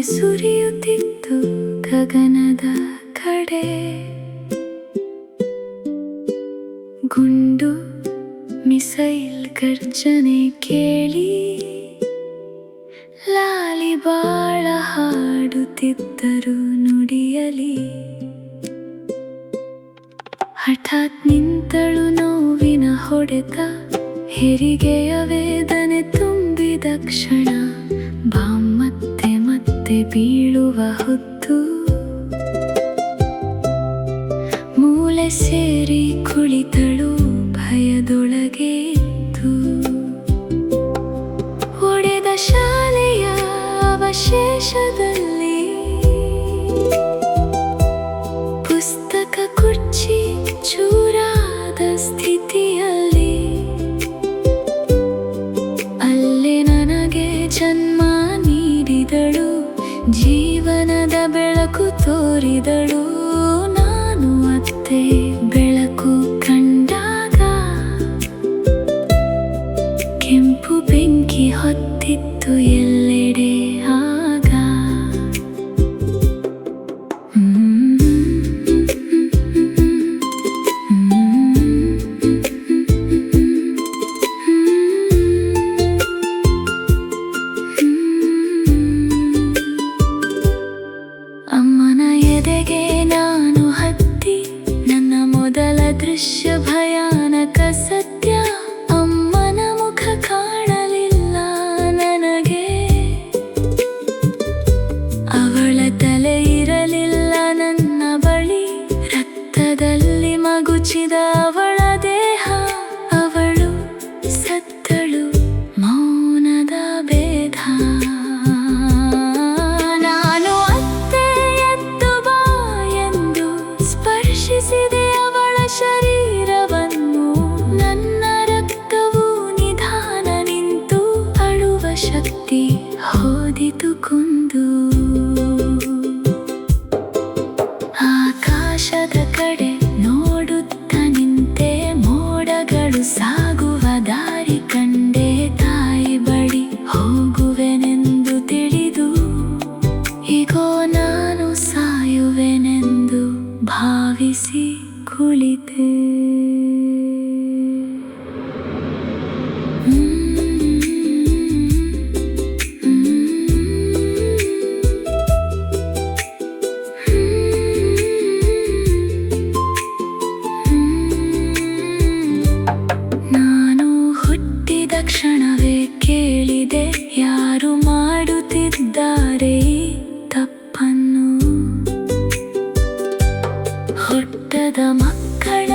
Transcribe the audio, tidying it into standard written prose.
ಸುರಿಯುತ್ತಿತ್ತು ಗಗನದ ಕಡೆ. ಗುಂಡು ಮಿಸೈಲ್ ಗರ್ಜನೆ ಕೇಳಿ ಲಾಲಿ ಬಾಳ ಹಾಡುತ್ತಿದ್ದರು ನುಡಿಯಲಿ. ಹಠಾತ್ ನಿಂತಳು ನೋವಿನ ಹೊಡೆತ, ಹೆರಿಗೆಯ ವೇದನೆ ತುಂಬಿದ ಕ್ಷಣ. ಬಾಂಬ್ ಮತ್ತೆ ಮತ್ತೆ ಬೀಳುವ ಹೊತ್ತು, ಮೂಲೆ ಸೇರಿ ಕುಳಿತಳು ಭಯದೊಳಗೆ ಇದ್ದು. ಒಡೆದ ಶಾಲೆಯ ಅವಶೇಷದಲ್ಲಿ ಪುಸ್ತಕ ಕುರ್ಚಿ ಚೂರಾದ ಸ್ಥಿತಿಯಲ್ಲಿ, ಅಲ್ಲೇ ನನಗೆ ಜನ್ಮ ನೀಡಿದಳು, ಜೀವನದ ಬೆಳಕು ತೋರಿದಳು. ನಾನು ಅತ್ತೆ ಬೆಳಕು ಕಂಡಾಗ ಕೆಂಪು ಬೆಂಕಿ ಹೊತ್ತಿತ್ತು ಎಲ್ಲೆಡೆ ಆಗ. ಅಮ್ಮನ ಎದೆಗೆ ನಾನು ಹತ್ತಿ, ನನ್ನ ಮೊದಲ ದೃಶ್ಯ ಭಯಾನಕ ಸತ್ಯ. ಅಮ್ಮನ ಮುಖ ಕಾಣಲಿಲ್ಲ ನನಗೆ, ಅವಳ ತಲೆ ಇರಲಿಲ್ಲ ನನ್ನ ಬಳಿ. ರಕ್ತದಲ್ಲಿ ಮಗುಚಿದ ಅವಳ ದೇಹ, ಅವಳು ಸತ್ತಳು ಮೌನದ ಭೇದ. ನಾನು ಅತ್ತೆ ಎದ್ದು ಬಾ ಎಂದು ಸ್ಪರ್ಶಿಸಿದೆ ಅವಳ ಶರೀರವನ್ನು. ನನ್ನ ರಕ್ತವು ನಿಧಾನ ನಿಂತು, ಅಳುವ ಶಕ್ತಿ ಹೋದಿತು ಕುಂದು. ಆಕಾಶದ ಕಡೆ ನೋಡುತ್ತ ನಿಂತೆ, ಮೋಡಗಳು ಸಾಗುವ ದಾರಿ ಕಂಡೆ. ತಾಯಿ ಬಳಿ ಹೋಗುವೆನೆಂದು ತಿಳಿದು, ಈಗೋ ನಾನು ಸಾಯುವೆನೆಂದು ಭಾವಿಸಿ ಕುಳಿತೆ. ನಾನು ಹುಟ್ಟಿದ ಕ್ಷಣವೇ ಕೇಳಿದೆ, ಯಾರು ಮಾಡುತ್ತಿದ್ದಾರೆ ಈ ತಪ್ಪನ್ನು. ಹುಟ್ಟದ ಮಕ್ಕಳ